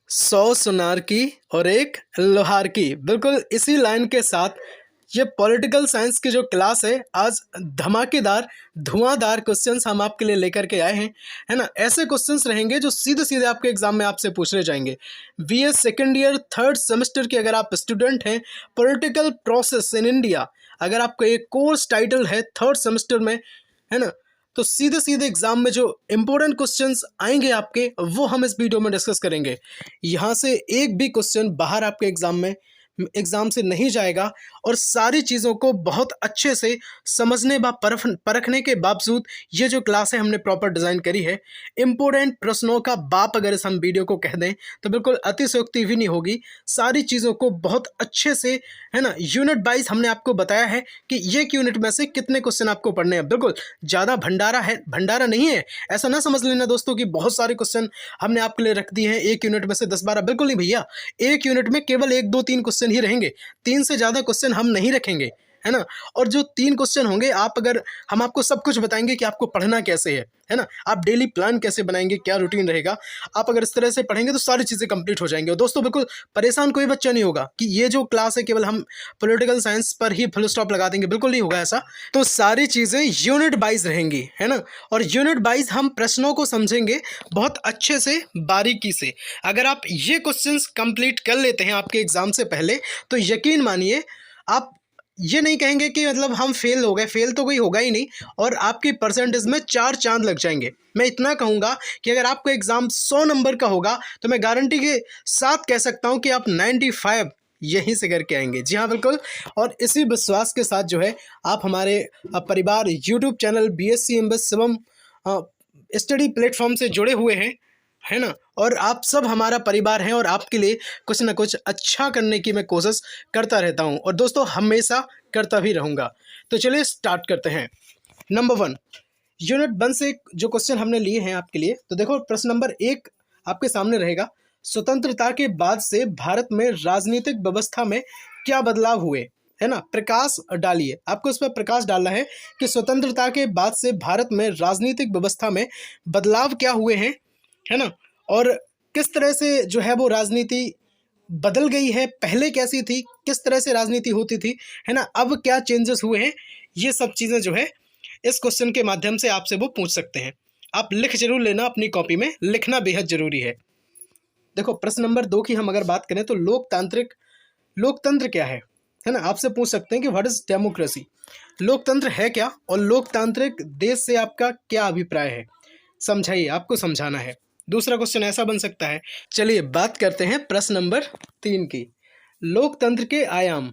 100 सुनार की और एक लोहार की। बिल्कुल इसी लाइन के साथ ये पॉलिटिकल साइंस की जो क्लास है, आज धमाकेदार धुआंधार क्वेश्चंस हम आपके लिए लेकर के आए हैं, है ना। ऐसे क्वेश्चंस रहेंगे जो सीधे सीधे आपके एग्जाम में आपसे पूछे जाएंगे। BS second year third semester के अगर आप स्टूडेंट हैं, पॉलिटिकल प्रोसेस इन इंडिया अगर आपका एक कोर्स टाइटल है थर्ड सेमेस्टर में, है ना, तो सीधे सीधे एग्जाम में जो इंपॉर्टेंट क्वेश्चंस आएंगे आपके, वो हम इस वीडियो में डिस्कस करेंगे। यहाँ से एक भी क्वेश्चन बाहर आपके एग्जाम से नहीं जाएगा और सारी चीज़ों को बहुत अच्छे से समझने व परखने के बावजूद ये जो क्लास है हमने प्रॉपर डिज़ाइन करी है। इंपॉर्टेंट प्रश्नों का बाप अगर इस हम वीडियो को कह दें तो बिल्कुल अतिशयोक्ति भी नहीं होगी। सारी चीज़ों को बहुत अच्छे से, है ना, यूनिट वाइज हमने आपको बताया है कि ये यूनिट में से कितने क्वेश्चन आपको पढ़ने हैं। बिल्कुल ज़्यादा भंडारा है, भंडारा नहीं है, ऐसा ना समझ लेना दोस्तों कि बहुत सारे क्वेश्चन हमने आपके लिए रख दिए हैं एक यूनिट में से 10-12। बिल्कुल नहीं भैया, एक यूनिट में केवल 1, 2, 3 क्वेश्चन ही रहेंगे, 3 से ज़्यादा क्वेश्चन हम नहीं रखेंगे, है ना। और जो 3 क्वेश्चन होंगे, आप अगर हम आपको सब कुछ बताएंगे कि आपको पढ़ना कैसे है ना, आप डेली प्लान कैसे बनाएंगे, क्या रूटीन रहेगा, आप अगर इस तरह से पढ़ेंगे तो सारी चीज़ें कंप्लीट हो जाएंगी। और दोस्तों बिल्कुल परेशान कोई बच्चा नहीं होगा कि ये जो क्लास है केवल हम पॉलिटिकल साइंस पर ही फुल स्टॉप लगा देंगे, बिल्कुल नहीं होगा ऐसा। तो सारी चीज़ें यूनिट वाइज रहेंगी, है ना, और यूनिट वाइज हम प्रश्नों को समझेंगे बहुत अच्छे से, बारीकी से। अगर आप ये क्वेश्चंस कंप्लीट कर लेते हैं आपके एग्जाम से पहले, तो यकीन मानिए आप ये नहीं कहेंगे कि मतलब हम फेल हो गए, फेल तो कोई होगा ही नहीं, और आपकी परसेंटेज में 4 चांद लग जाएंगे। मैं इतना कहूँगा कि अगर आपका एग्ज़ाम 100 नंबर का होगा तो मैं गारंटी के साथ कह सकता हूँ कि आप 95 यहीं से करके आएंगे। जी हाँ बिल्कुल, और इसी विश्वास के साथ जो है आप हमारे परिवार YouTube channel BSc MBA Shivam study platform से जुड़े हुए हैं, है ना, और आप सब हमारा परिवार हैं और आपके लिए कुछ ना कुछ अच्छा करने की मैं कोशिश करता रहता हूं, और दोस्तों हमेशा करता भी रहूंगा। तो चलिए स्टार्ट करते हैं। नंबर 1, यूनिट 1 से जो क्वेश्चन हमने लिए हैं आपके लिए, तो देखो प्रश्न नंबर 1 आपके सामने रहेगा। स्वतंत्रता के बाद से भारत में राजनीतिक व्यवस्था में क्या बदलाव हुए, है ना। प्रकाश डालिए, आपको इस पर प्रकाश डालना है कि स्वतंत्रता के बाद से भारत में राजनीतिक व्यवस्था में बदलाव क्या हुए हैं, है ना, और किस तरह से जो है वो राजनीति बदल गई है, पहले कैसी थी, किस तरह से राजनीति होती थी, है ना, अब क्या चेंजेस हुए हैं। ये सब चीज़ें जो है इस क्वेश्चन के माध्यम से आपसे वो पूछ सकते हैं। आप लिख जरूर लेना, अपनी कॉपी में लिखना बेहद जरूरी है। देखो प्रश्न नंबर 2 की हम अगर बात करें तो लोकतंत्र क्या है ना, आपसे पूछ सकते हैं कि व्हाट इज डेमोक्रेसी, लोकतंत्र है क्या, और लोकतांत्रिक देश से आपका क्या अभिप्राय है, समझाइए, आपको समझाना है। दूसरा क्वेश्चन ऐसा बन सकता है। चलिए बात करते हैं प्रश्न नंबर 3 की। लोकतंत्र के आयाम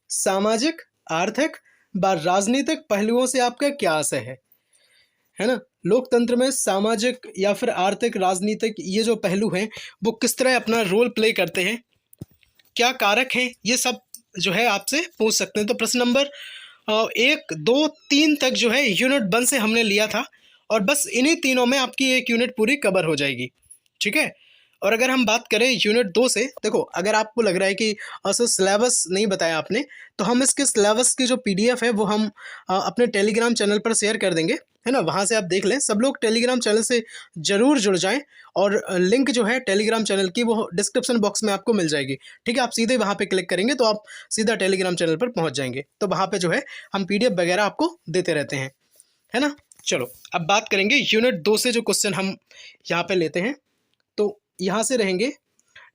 सामाजिक, आर्थिक व राजनीतिक पहलुओं से आपका क्या आशय है ना। लोकतंत्र में सामाजिक या फिर आर्थिक, राजनीतिक ये जो पहलू हैं वो किस तरह अपना रोल प्ले करते हैं, क्या कारक हैं, ये सब जो है आपसे पूछ सकते हैं। तो प्रश्न नंबर 1, 2, 3 तक जो है यूनिट 1 से हमने लिया था, और बस इन्हीं तीनों में आपकी एक यूनिट पूरी कवर हो जाएगी, ठीक है। और अगर हम बात करें यूनिट 2 से, देखो अगर आपको लग रहा है कि सर सिलेबस नहीं बताया आपने, तो हम इसके सिलेबस की जो PDF है वो हम अपने टेलीग्राम चैनल पर शेयर कर देंगे, है ना, वहाँ से आप देख लें। सब लोग टेलीग्राम चैनल से ज़रूर जुड़ जाएं, और लिंक जो है टेलीग्राम चैनल की वो डिस्क्रिप्शन बॉक्स में आपको मिल जाएगी, ठीक है। आप सीधे वहाँ पे क्लिक करेंगे तो आप सीधा टेलीग्राम चैनल पर पहुँच जाएंगे, तो वहाँ पे जो है हम PDF वगैरह आपको देते रहते हैं, है ना। चलो अब बात करेंगे यूनिट 2 से जो क्वेश्चन हम यहाँ पे लेते हैं। तो यहाँ से रहेंगे,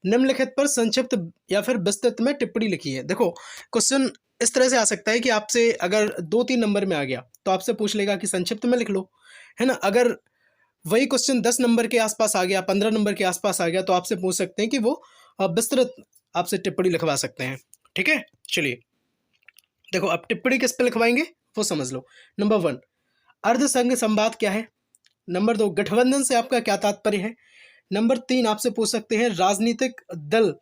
निम्नलिखित पर संक्षिप्त या फिर विस्तृत में टिप्पणी लिखी है। देखो क्वेश्चन इस तरह से आ सकता है कि आपसे अगर 2-3 नंबर में आ गया तो आपसे पूछ लेगा कि संक्षिप्त में लिख लो, है ना। अगर वही क्वेश्चन 10 नंबर के आसपास आ गया, 15 नंबर के आसपास आ गया, तो आपसे पूछ सकते हैं कि वो विस्तृत आपसे टिप्पणी लिखवा सकते हैं, ठीक है। चलिए देखो अब टिप्पणी किस पे लिखवाएंगे वो समझ लो। नंबर 1, अर्धसंघ संवाद क्या है। नंबर 2, गठबंधन से आपका क्या तात्पर्य है। नंबर 3 आपसे पूछ सकते हैं राजनीतिक दल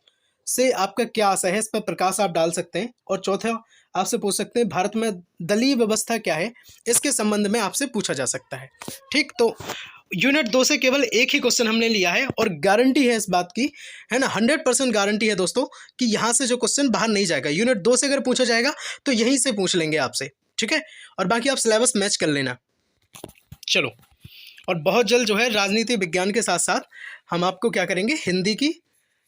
से आपका क्या आशय है, इस पर प्रकाश आप डाल सकते हैं। और चौथा आपसे पूछ सकते हैं भारत में दलीय व्यवस्था क्या है, इसके संबंध में आपसे पूछा जा सकता है, ठीक। तो यूनिट 2 से केवल एक ही क्वेश्चन हमने लिया है, और गारंटी है इस बात की, है ना, 100% गारंटी है दोस्तों कि यहाँ से जो क्वेश्चन बाहर नहीं जाएगा। यूनिट 2 से अगर पूछा जाएगा तो यहीं से पूछ लेंगे आपसे, ठीक है। और बाकी आप सिलेबस मैच कर लेना। चलो, और बहुत जल्द जो है राजनीति विज्ञान के साथ साथ हम आपको क्या करेंगे, हिंदी की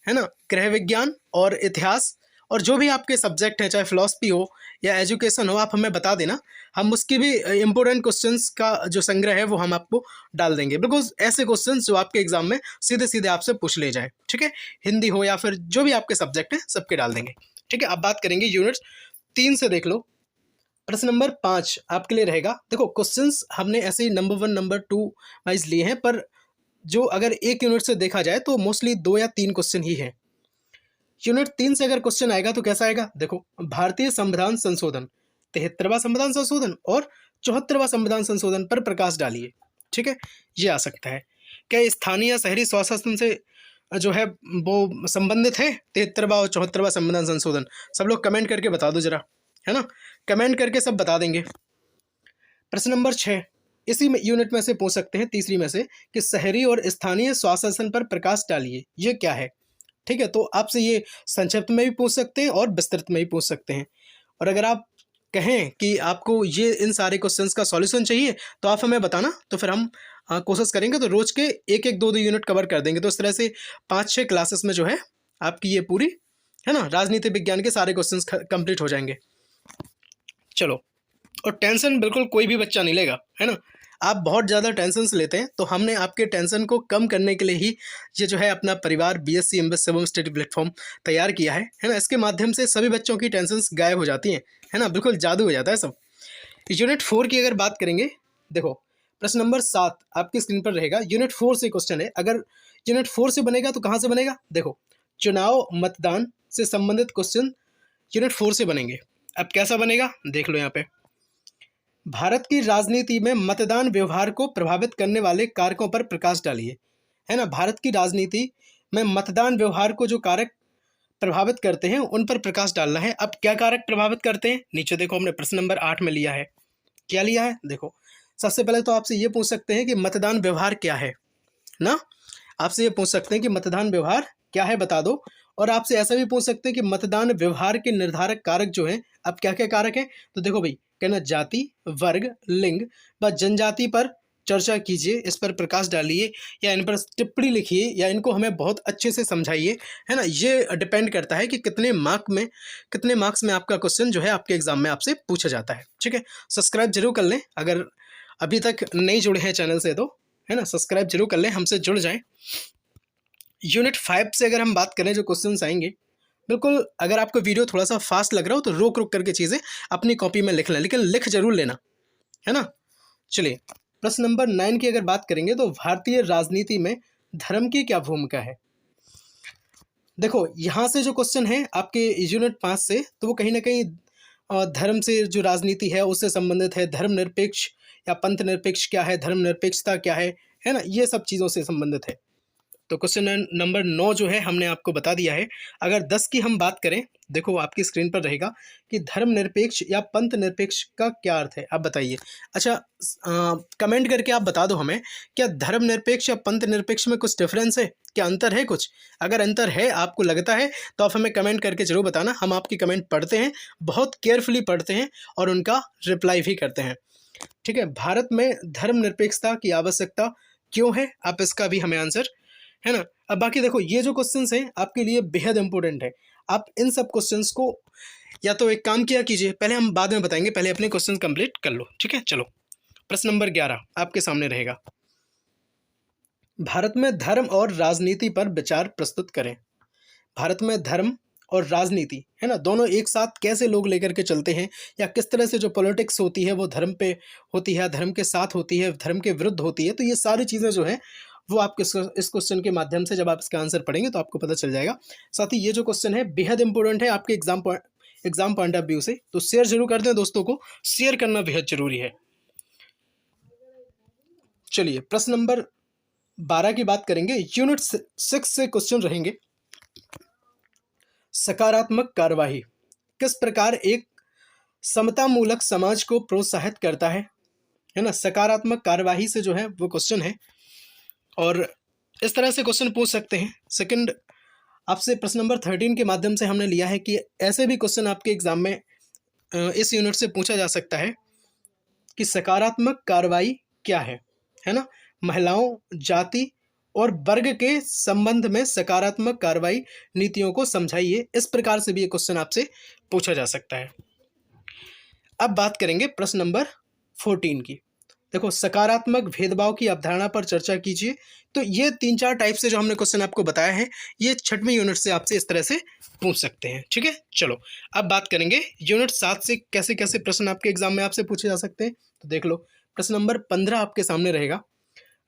है ना, गृह विज्ञान और इतिहास, और जो भी आपके सब्जेक्ट हैं, चाहे फिलॉसफी हो या एजुकेशन हो, आप हमें बता देना। हम उसकी भी इंपॉर्टेंट क्वेश्चंस का जो संग्रह है वो हम आपको डाल देंगे, बिल्कुल ऐसे क्वेश्चंस जो आपके एग्जाम में सीधे सीधे आपसे पूछ ले जाए। ठीक है, हिंदी हो या फिर जो भी आपके सब्जेक्ट हैं सबके डाल देंगे। ठीक है, अब बात करेंगे यूनिट 3 से। देख लो, प्रश्न नंबर 5 आपके लिए रहेगा। देखो, क्वेश्चंस हमने ऐसे ही नंबर 1 नंबर 2 वाइज लिए हैं, पर जो अगर एक यूनिट से देखा जाए तो मोस्टली 2 या 3 क्वेश्चन ही हैं। यूनिट 3 से अगर क्वेश्चन आएगा तो कैसा आएगा? देखो, भारतीय संविधान संशोधन, 73वां संविधान संशोधन और 74वां संविधान संशोधन पर प्रकाश डालिए। ठीक है, ये आ सकता है। क्या स्थानीय या शहरी स्वशासन से जो है वो संबंधित है 73वां और 74वां संविधान संशोधन? सब लोग कमेंट करके बता दो जरा, है ना, कमेंट करके सब बता देंगे। प्रश्न नंबर 6 इसी में यूनिट में से पूछ सकते हैं, तीसरी में से, कि शहरी और स्थानीय स्वशासन पर प्रकाश डालिए, ये क्या है? ठीक है, तो आपसे ये संक्षिप्त में भी पूछ सकते हैं और विस्तृत में भी पूछ सकते हैं। और अगर आप कहें कि आपको ये इन सारे क्वेश्चंस का सॉल्यूशन चाहिए तो आप हमें बताना, तो फिर हम कोशिश करेंगे तो रोज के एक एक दो दो यूनिट कवर कर देंगे। तो इस तरह से 5-6 क्लासेस में जो है आपकी ये पूरी, है ना, राजनीति विज्ञान के सारे क्वेश्चंस कंप्लीट हो जाएंगे। चलो, और टेंशन बिल्कुल कोई भी बच्चा नहीं लेगा, है ना। आप बहुत ज़्यादा टेंशन लेते हैं, तो हमने आपके टेंशन को कम करने के लिए ही ये जो है अपना परिवार BSc MS Shivam study platform तैयार किया है ना। इसके माध्यम से सभी बच्चों की टेंशन गायब हो जाती हैं, है ना, बिल्कुल जादू हो जाता है सब। यूनिट 4 की अगर बात करेंगे, देखो प्रश्न नंबर 7 आपकी स्क्रीन पर रहेगा। यूनिट 4 से क्वेश्चन है। अगर यूनिट 4 से बनेगा तो कहाँ से बनेगा? देखो, चुनाव मतदान से संबंधित क्वेश्चन यूनिट 4 से बनेंगे। अब कैसा बनेगा देख लो यहाँ पे। भारत की राजनीति में मतदान व्यवहार को प्रभावित करने वाले कारकों पर प्रकाश डालिए, है ना। भारत की राजनीति में मतदान व्यवहार को जो कारक प्रभावित करते हैं उन पर प्रकाश डालना है। अब क्या कारक प्रभावित करते हैं? नीचे देखो, हमने प्रश्न नंबर 8 में लिया है। क्या लिया है? देखो, सबसे पहले तो आपसे ये पूछ सकते हैं कि मतदान व्यवहार क्या है ना। आपसे ये पूछ सकते हैं कि मतदान व्यवहार क्या है, बता दो। और आपसे ऐसा भी पूछ सकते हैं कि मतदान व्यवहार के निर्धारक कारक जो हैं, अब क्या क्या कारक हैं? तो देखो भाई, कहना जाति, वर्ग, लिंग व जनजाति पर चर्चा कीजिए, इस पर प्रकाश डालिए या इन पर टिप्पणी लिखिए या इनको हमें बहुत अच्छे से समझाइए, है ना। ये डिपेंड करता है कि कितने मार्क्स में आपका क्वेश्चन जो है आपके एग्जाम में आपसे पूछा जाता है। ठीक है, सब्सक्राइब जरूर कर लें अगर अभी तक नहीं जुड़े हैं चैनल से, तो है ना, सब्सक्राइब जरूर कर लें, हमसे जुड़ जाएं। यूनिट 5 से अगर हम बात करें, जो क्वेश्चंस आएंगे, बिल्कुल अगर आपको वीडियो थोड़ा सा फास्ट लग रहा हो तो रोक रोक करके चीज़ें अपनी कॉपी में लिख लें, लेकिन लिख जरूर लेना, है ना। चलिए, प्रश्न नंबर 9 की अगर बात करेंगे तो भारतीय राजनीति में धर्म की क्या भूमिका है? देखो, यहाँ से जो क्वेश्चन है आपके यूनिट 5 से, तो वो कहीं ना कहीं धर्म से जो राजनीति है उससे संबंधित है। धर्मनिरपेक्ष या पंथ निरपेक्ष क्या है, धर्मनिरपेक्षता क्या है ना, ये सब चीज़ों से संबंधित है। तो क्वेश्चन नंबर 9 जो है हमने आपको बता दिया है। अगर 10 की हम बात करें, देखो आपकी स्क्रीन पर रहेगा कि धर्मनिरपेक्ष या पंथ निरपेक्ष का क्या अर्थ है, आप बताइए। अच्छा, कमेंट करके आप बता दो हमें, क्या धर्मनिरपेक्ष या पंथ निरपेक्ष में कुछ डिफरेंस है, क्या अंतर है कुछ? अगर अंतर है, आपको लगता है, तो आप हमें कमेंट करके जरूर बताना। हम आपकी कमेंट पढ़ते हैं, बहुत केयरफुली पढ़ते हैं और उनका रिप्लाई भी करते हैं। ठीक है, भारत में धर्मनिरपेक्षता की आवश्यकता क्यों है, आप इसका भी हमें आंसर, है ना। अब बाकी देखो, ये जो क्वेश्चंस हैं आपके लिए बेहद इंपॉर्टेंट है। आप इन सब क्वेश्चंस को या तो एक काम किया कीजिए, पहले हम बाद में बताएंगे, पहले अपने क्वेश्चन कंप्लीट कर लो। ठीक है, चलो, प्रश्न नंबर 11 आपके सामने रहेगा। भारत में धर्म और राजनीति पर विचार प्रस्तुत करें। भारत में धर्म और राजनीति, है ना, दोनों एक साथ कैसे लोग लेकर के चलते हैं, या किस तरह से जो पॉलिटिक्स होती है वो धर्म पे होती है, धर्म के साथ होती है, धर्म के विरुद्ध होती है। तो ये सारी चीज़ें जो है वो आपके इस क्वेश्चन के माध्यम से जब आप इसका आंसर पढ़ेंगे तो आपको पता चल जाएगा। साथ ही ये जो क्वेश्चन है बेहद इंपॉर्टेंट है आपके एग्जाम पॉइंट ऑफ व्यू से, तो शेयर जरूर कर दें दोस्तों को, शेयर करना बेहद जरूरी है। चलिए, प्रश्न नंबर 12 की बात करेंगे। यूनिट 6 से क्वेश्चन रहेंगे। सकारात्मक कार्यवाही किस प्रकार एक समतामूलक समाज को प्रोत्साहित करता है ना। सकारात्मक कार्यवाही से जो है वो क्वेश्चन है, और इस तरह से क्वेश्चन पूछ सकते हैं। सेकंड, आपसे प्रश्न नंबर 13 के माध्यम से हमने लिया है कि ऐसे भी क्वेश्चन आपके एग्जाम में इस यूनिट से पूछा जा सकता है कि सकारात्मक कार्रवाई क्या है ना। महिलाओं, जाति और वर्ग के संबंध में सकारात्मक कार्रवाई नीतियों को समझाइए। इस प्रकार से भी ये क्वेश्चन आपसे पूछा जा सकता है। अब बात करेंगे प्रश्न नंबर 14 की। देखो, सकारात्मक भेदभाव की अवधारणा पर चर्चा कीजिए। तो ये 3-4 टाइप से जो हमने क्वेश्चन आपको बताया है, ये 6वीं यूनिट से आपसे इस तरह से पूछ सकते हैं। ठीक है, चलो अब बात करेंगे यूनिट 7 से कैसे कैसे प्रश्न आपके एग्जाम में आपसे पूछे जा सकते हैं। तो देख लो, प्रश्न नंबर 15 आपके सामने रहेगा।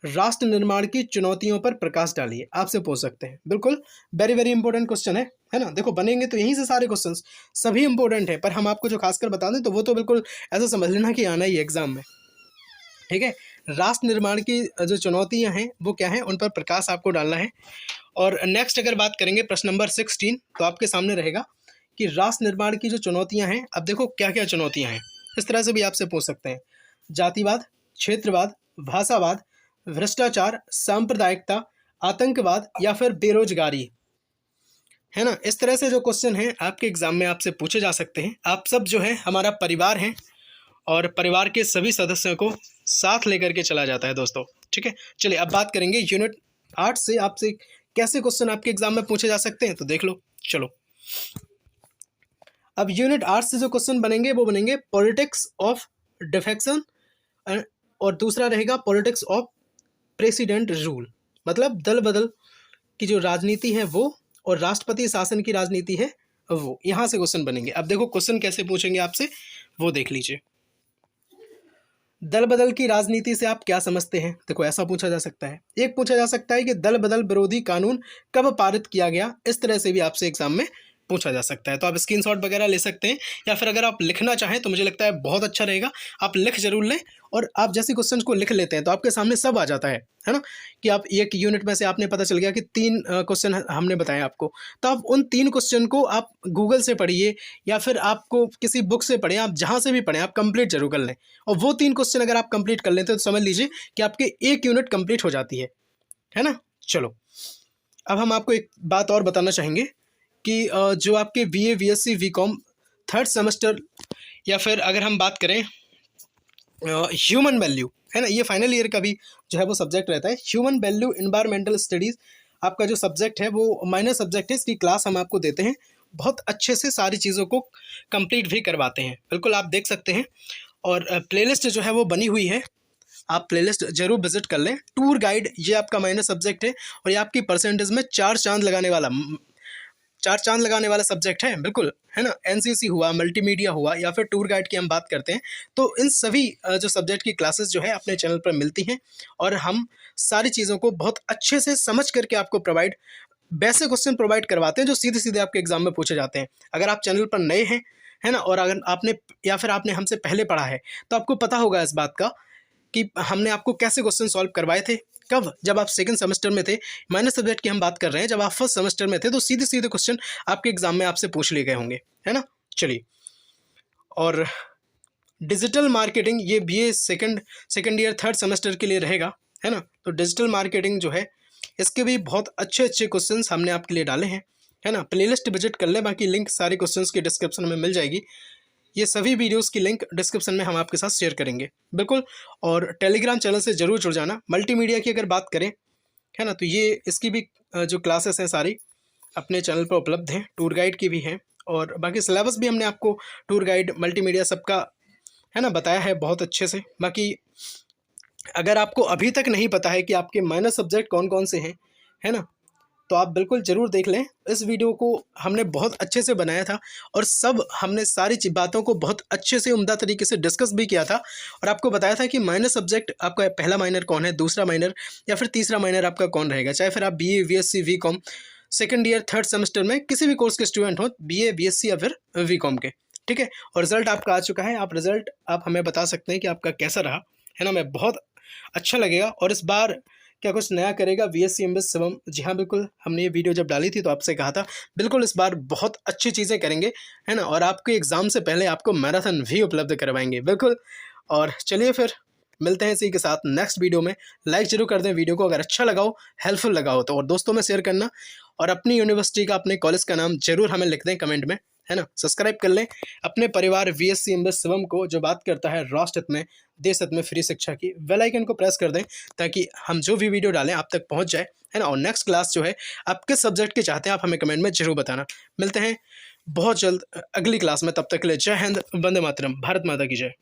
राष्ट्र निर्माण की चुनौतियों पर प्रकाश डालिए, आपसे पूछ सकते हैं। बिल्कुल वेरी वेरी इंपॉर्टेंट क्वेश्चन है ना। देखो, बनेंगे तो यहीं से सारे क्वेश्चंस, सभी इंपॉर्टेंट है, पर हम आपको जो खासकर बता दें तो वो तो बिल्कुल ऐसा समझ लेना कि आना ही एग्जाम में। ठीक है, राष्ट्र निर्माण की जो चुनौतियां हैं वो क्या हैं, उन पर प्रकाश आपको डालना है। और नेक्स्ट अगर बात करेंगे प्रश्न नंबर 16, तो आपके सामने रहेगा कि राष्ट्र निर्माण की जो चुनौतियां हैं, अब देखो क्या क्या चुनौतियां हैं, इस तरह से भी आपसे पूछ सकते हैं। जातिवाद, क्षेत्रवाद, भाषावाद, भ्रष्टाचार, सांप्रदायिकता, आतंकवाद या फिर बेरोजगारी, है ना। इस तरह से जो क्वेश्चन हैं आपके एग्जाम में आपसे पूछे जा सकते हैं। आप सब जो है हमारा परिवार हैं और परिवार के सभी सदस्यों को साथ लेकर के चला जाता है दोस्तों। ठीक है, चलिए अब बात करेंगे यूनिट 8 से आपसे कैसे क्वेश्चन आपके एग्जाम में पूछे जा सकते हैं। तो देख लो, चलो अब यूनिट 8 से जो क्वेश्चन बनेंगे वो बनेंगे पॉलिटिक्स ऑफ डिफेक्शन, और दूसरा रहेगा पॉलिटिक्स ऑफ प्रेसिडेंट रूल, मतलब दल बदल की जो राजनीति है वो, और राष्ट्रपति शासन की राजनीति है वो, यहाँ से क्वेश्चन बनेंगे। अब देखो क्वेश्चन कैसे पूछेंगे आपसे वो देख लीजिए। दल बदल की राजनीति से आप क्या समझते हैं? देखो, ऐसा पूछा जा सकता है। एक पूछा जा सकता है कि दल बदल विरोधी कानून कब पारित किया गया, इस तरह से भी आपसे एग्जाम में पूछा जा सकता है। तो आप स्क्रीनशॉट वगैरह ले सकते हैं, या फिर अगर आप लिखना चाहें तो मुझे लगता है बहुत अच्छा रहेगा, आप लिख जरूर लें। और आप जैसे क्वेश्चन को लिख लेते हैं तो आपके सामने सब आ जाता है ना, कि आप एक यूनिट में से आपने पता चल गया कि 3 क्वेश्चन हमने बताए आपको, तो आप उन 3 क्वेश्चन को आप गूगल से पढ़िए या फिर आपको किसी बुक से पढ़ें, आप जहाँ से भी पढ़ें आप कंप्लीट जरूर कर लें। और वो 3 क्वेश्चन अगर आप कंप्लीट कर लेते हैं तो समझ लीजिए कि आपके एक यूनिट कंप्लीट हो जाती है ना। चलो, अब हम आपको एक बात और बताना चाहेंगे कि जो आपके BA BSc VCom 3rd semester, या फिर अगर हम बात करें ह्यूमन वैल्यू, है ना, ये फाइनल ईयर का भी जो है वो सब्जेक्ट रहता है। ह्यूमन वैल्यू इन्वायरमेंटल स्टडीज़ आपका जो सब्जेक्ट है वो माइनर सब्जेक्ट है, इसकी क्लास हम आपको देते हैं, बहुत अच्छे से सारी चीज़ों को कंप्लीट भी करवाते हैं। बिल्कुल आप देख सकते हैं, और प्लेलिस्ट जो है वो बनी हुई है, आप प्लेलिस्ट जरूर विजिट कर लें। टूर गाइड ये आपका माइनर सब्जेक्ट है, और ये आपकी परसेंटेज में 4 चांद लगाने वाला सब्जेक्ट है। बिल्कुल, है ना। NCC हुआ, मल्टीमीडिया हुआ, या फिर टूर गाइड की हम बात करते हैं, तो इन सभी जो सब्जेक्ट की क्लासेस जो है अपने चैनल पर मिलती हैं, और हम सारी चीज़ों को बहुत अच्छे से समझ करके आपको वैसे क्वेश्चन प्रोवाइड करवाते हैं जो सीधे सीधे आपके एग्जाम में पूछे जाते हैं। अगर आप चैनल पर नए हैं, है ना, और अगर आपने हमसे पहले पढ़ा है तो आपको पता होगा इस बात का कि हमने आपको कैसे क्वेश्चन सॉल्व करवाए थे। कब? जब आप सेकंड सेमेस्टर में थे। माइनर सब्जेक्ट की हम बात कर रहे हैं, जब आप फर्स्ट सेमेस्टर में थे तो सीधे सीधे क्वेश्चन आपके एग्जाम में आपसे पूछ लिए गए होंगे, है ना। चलिए, और डिजिटल मार्केटिंग ये BA second year 3rd semester के लिए रहेगा, है ना। तो डिजिटल मार्केटिंग जो है इसके भी बहुत अच्छे अच्छे क्वेश्चन हमने आपके लिए डाले हैं, है ना। प्लेलिस्ट विजिट कर लें, बाकी लिंक सारे क्वेश्चंस की डिस्क्रिप्शन में मिल जाएगी। ये सभी वीडियोस की लिंक डिस्क्रिप्शन में हम आपके साथ शेयर करेंगे, बिल्कुल। और टेलीग्राम चैनल से ज़रूर जुड़ जाना। मल्टीमीडिया की अगर बात करें, है ना, तो ये इसकी भी जो क्लासेस हैं सारी अपने चैनल पर उपलब्ध हैं। टूर गाइड की भी हैं, और बाकी सिलेबस भी हमने आपको टूर गाइड, मल्टीमीडिया सबका, है ना, बताया है बहुत अच्छे से। बाकी अगर आपको अभी तक नहीं पता है कि आपके माइनर सब्जेक्ट कौन कौन से हैं, है ना, तो आप बिल्कुल ज़रूर देख लें। इस वीडियो को हमने बहुत अच्छे से बनाया था, और सब हमने सारी बातों को बहुत अच्छे से उम्दा तरीके से डिस्कस भी किया था, और आपको बताया था कि माइनर सब्जेक्ट आपका पहला माइनर कौन है, दूसरा माइनर या फिर तीसरा माइनर आपका कौन रहेगा। चाहे फिर आप BA BSc VCom second year 3rd semester में किसी भी कोर्स के स्टूडेंट हो, BA BSc या फिर VCom के, ठीक है। और रिजल्ट आपका आ चुका है। रिजल्ट आप हमें बता सकते हैं कि आपका कैसा रहा, है ना। मैं बहुत अच्छा लगेगा। और इस बार क्या कुछ नया करेगा BSc MBA शिवम? जी हाँ, बिल्कुल। हमने ये वीडियो जब डाली थी तो आपसे कहा था बिल्कुल इस बार बहुत अच्छी चीज़ें करेंगे, है ना, और आपके एग्ज़ाम से पहले आपको मैराथन भी उपलब्ध करवाएंगे, बिल्कुल। और चलिए फिर मिलते हैं इसी के साथ नेक्स्ट वीडियो में। लाइक जरूर कर दें वीडियो को, अगर अच्छा लगा हो, हेल्पफुल लगा हो तो, और दोस्तों में शेयर करना, और अपनी यूनिवर्सिटी का, अपने कॉलेज का नाम जरूर हमें लिख दें कमेंट में, है ना, सब्सक्राइब कर लें। अपने परिवार VSC एमबीएस शिवम को, जो बात करता है राष्ट्र हित में, देश हित में फ्री शिक्षा की, बेल आइकन को प्रेस कर दें ताकि हम जो भी वीडियो डालें आप तक पहुंच जाए, है ना। और नेक्स्ट क्लास जो है आप किस सब्जेक्ट की चाहते हैं आप हमें कमेंट में जरूर बताना। मिलते हैं बहुत जल्द अगली क्लास में, तब तक के लिए जय हिंद, वंदे मातरम, भारत माता की जय।